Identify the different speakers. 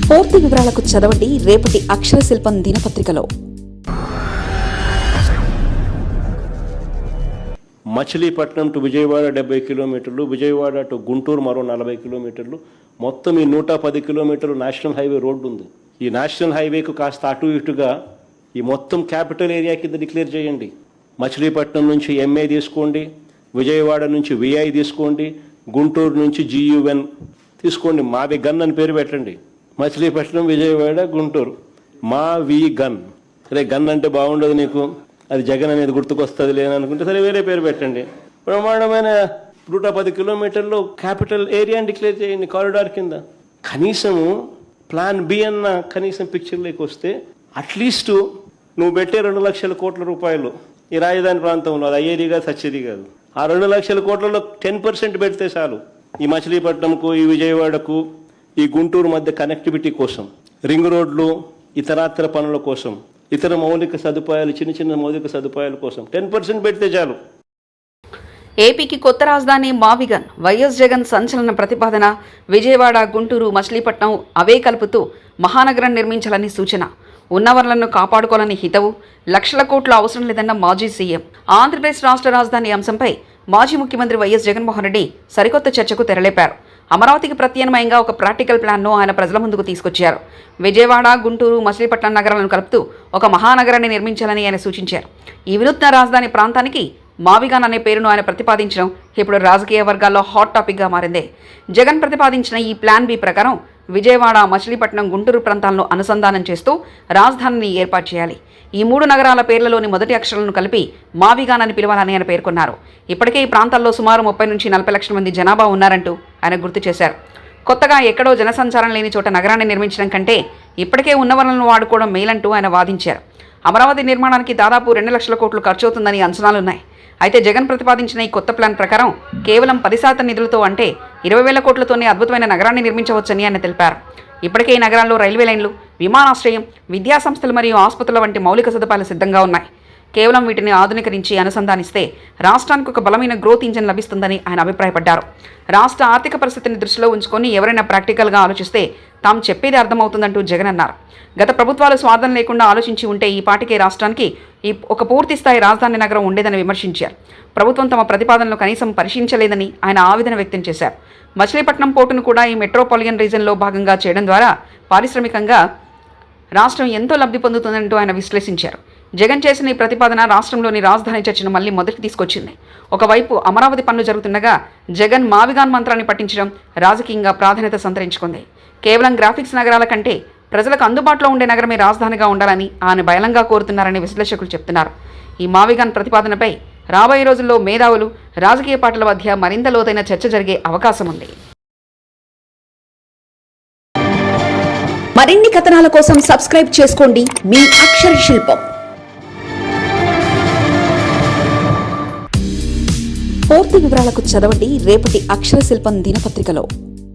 Speaker 1: పూర్తి వివరాలకు చదవండి రేపటి అక్షర శిల్పం దినపత్రికలో.
Speaker 2: మచిలీపట్నం టు విజయవాడ 70 కిలోమీటర్లు, విజయవాడ టు గుంటూరు మరో 40 కిలోమీటర్లు, మొత్తం ఈ 110 కిలోమీటర్లు నేషనల్ హైవే రోడ్డు ఉంది. ఈ నేషనల్ హైవేకు కాస్త అటు ఇటుగా ఈ మొత్తం క్యాపిటల్ ఏరియా కింద డిక్లేర్ చేయండి. మచిలీపట్నం నుంచి ఎంఏ తీసుకోండి, విజయవాడ నుంచి విఐ తీసుకోండి, గుంటూరు నుంచి GUN తీసుకోండి. మావి గన్ అని పేరు పెట్టండి. మచిలీపట్నం, విజయవాడ, గుంటూరు మా వి గన్. సరే, గన్ అంటే బాగుండదు నీకు, అది జగన్ అనేది గుర్తుకొస్తుంది లేననుకుంటే సరే వేరే పేరు పెట్టండి. బ్రహ్మాండమైన 110 కిలోమీటర్లు క్యాపిటల్ ఏరియాని డిక్లేర్ చేయండి కారిడార్ కింద. కనీసము ప్లాన్ బి అన్న కనీసం పిక్చర్లోకి వస్తే అట్లీస్ట్ నువ్వు పెట్టే 2 లక్షల కోట్ల రూపాయలు ఈ రాజధాని ప్రాంతంలో, అది అయ్యేది కాదు సచ్చేది కాదు. ఆ 2 లక్షల కోట్లలో 10% పెడితే చాలు. ఈ మచిలీపట్నంకు, ఈ విజయవాడకు, ఈ గుంటూరు మధ్య కనెక్టివిటీ కోసం, రింగ్ రోడ్లు, ఇతరాతర పనుల కోసం, ఇతర మౌలిక సదుపాయాలు, చిన్న మౌలిక సదుపాయాల కోసం 10% పెడితే చాలు.
Speaker 1: ఏపీకి కొత్త రాజధాని మావిగన్. వైఎస్ జగన్ సంచలన ప్రతిపాదన. విజయవాడ, గుంటూరు, మచిలీపట్నం అవే కలుపుతూ మహానగరం నిర్మించాలని సూచన. ఉన్నవర్లను కాపాడుకోవాలని హితవు. లక్షల కోట్లు అవసరం లేదన్న మాజీ సీఎం. ఆంధ్రప్రదేశ్ రాష్ట్ర రాజధాని అంశంపై మాజీ ముఖ్యమంత్రి వైఎస్ జగన్మోహన్ రెడ్డి సరికొత్త చర్చకు తెరలేపారు. అమరావతికి ప్రత్యామ్నాయంగా ఒక ప్రాక్టికల్ ప్లాన్ను ఆయన ప్రజల ముందుకు తీసుకొచ్చారు. విజయవాడ, గుంటూరు, మచిలీపట్నం నగరాలను కలుపుతూ ఒక మహానగరాన్ని నిర్మించాలని ఆయన సూచించారు. ఈ వినూత్న రాజధాని ప్రాంతానికి మావిగాన్ అనే పేరును ఆయన ప్రతిపాదించడం ఇప్పుడు రాజకీయ వర్గాల్లో హాట్ టాపిక్గా మారింది. జగన్ ప్రతిపాదించిన ఈ ప్లాన్ బి ప్రకారం విజయవాడ, మచిలీపట్నం, గుంటూరు ప్రాంతాలను అనుసంధానం చేస్తూ రాజధానిని ఏర్పాటు చేయాలి. ఈ 3 నగరాల పేర్లలోని మొదటి అక్షరాలను కలిపి మావిగాన్ అని పిలవాలని ఆయన పేర్కొన్నారు. ఇప్పటికే ఈ ప్రాంతాల్లో సుమారు 30 నుంచి 40 లక్షల మంది జనాభా ఉన్నారంటూ ఆయన గుర్తు చేశారు. కొత్తగా ఎక్కడో జనసంచారం లేని చోట నగరాన్ని నిర్మించడం కంటే ఇప్పటికే ఉన్న వనరులను వాడుకోవడం మేలంటూ ఆయన వాదించారు. అమరావతి నిర్మాణానికి దాదాపు 2 లక్షల కోట్లు ఖర్చవుతుందని అంచనాలున్నాయి. అయితే జగన్ ప్రతిపాదించిన ఈ కొత్త ప్లాన్ ప్రకారం కేవలం 10% నిధులతో, అంటే 20,000 కోట్లతోనే అద్భుతమైన నగరాన్ని నిర్మించవచ్చని ఆయన తెలిపారు. ఇప్పటికే ఈ నగరాల్లో రైల్వే లైన్లు, విమానాశ్రయం, విద్యాసంస్థలు మరియు ఆసుపత్రుల వంటి మౌలిక సదుపాయాలు సిద్ధంగా ఉన్నాయి. కేవలం వీటిని ఆధునీకరించి అనుసంధానిస్తే రాష్ట్రానికి ఒక బలమైన గ్రోత్ ఇంజిన్ లభిస్తుందని ఆయన అభిప్రాయపడ్డారు. రాష్ట్ర ఆర్థిక పరిస్థితిని దృష్టిలో ఉంచుకొని ఎవరైనా ప్రాక్టికల్గా ఆలోచిస్తే తాము చెప్పేది అర్థమవుతుందంటూ జగన్ అన్నారు. గత ప్రభుత్వాలు స్వార్థం లేకుండా ఆలోచించి ఉంటే ఈ పాటికే రాష్ట్రానికి ఒక పూర్తి స్థాయి రాజధాని నగరం ఉండేదని విమర్శించారు. ప్రభుత్వం తమ ప్రతిపాదనలు కనీసం పరిశీలించలేదని ఆయన ఆవేదన వ్యక్తం చేశారు. మచిలీపట్నం పోర్టును కూడా ఈ మెట్రోపాలియన్ రీజన్లో భాగంగా చేయడం ద్వారా పారిశ్రామికంగా రాష్ట్రం ఎంతో లబ్ధి పొందుతుందంటూ ఆయన విశ్లేషించారు. జగన్ చేసిన ఈ ప్రతిపాదన రాష్ట్రంలోని రాజధాని చర్చను మళ్లీ మొదటికి తీసుకొచ్చింది. ఒకవైపు అమరావతి పనులు జరుగుతుండగా జగన్ మావిగాన్ మంత్రాన్ని పట్టించడం రాజకీయంగా ప్రాధాన్యత సంతరించుకుంది. కేవలం గ్రాఫిక్స్ నగరాల కంటే ప్రజలకు అందుబాటులో ఉండే నగరమే రాజధానిగా ఉండాలని ఆయన బలంగా కోరుతున్నారని విశ్లేషకులు చెప్తున్నారు. ఈ మావిగాన్ ప్రతిపాదనపై రాబోయే రోజుల్లో మేధావులు, రాజకీయ పార్టీల మధ్య మరింత లోతైన చర్చ జరిగే అవకాశం ఉంది. మరిన్ని కథనాల కోసం సబ్స్క్రైబ్ చేసుకోండి మీ అక్షర శిల్పం. పూర్తి వివరాలకు చదవండి రేపటి అక్షర శిల్పం దినపత్రికలో.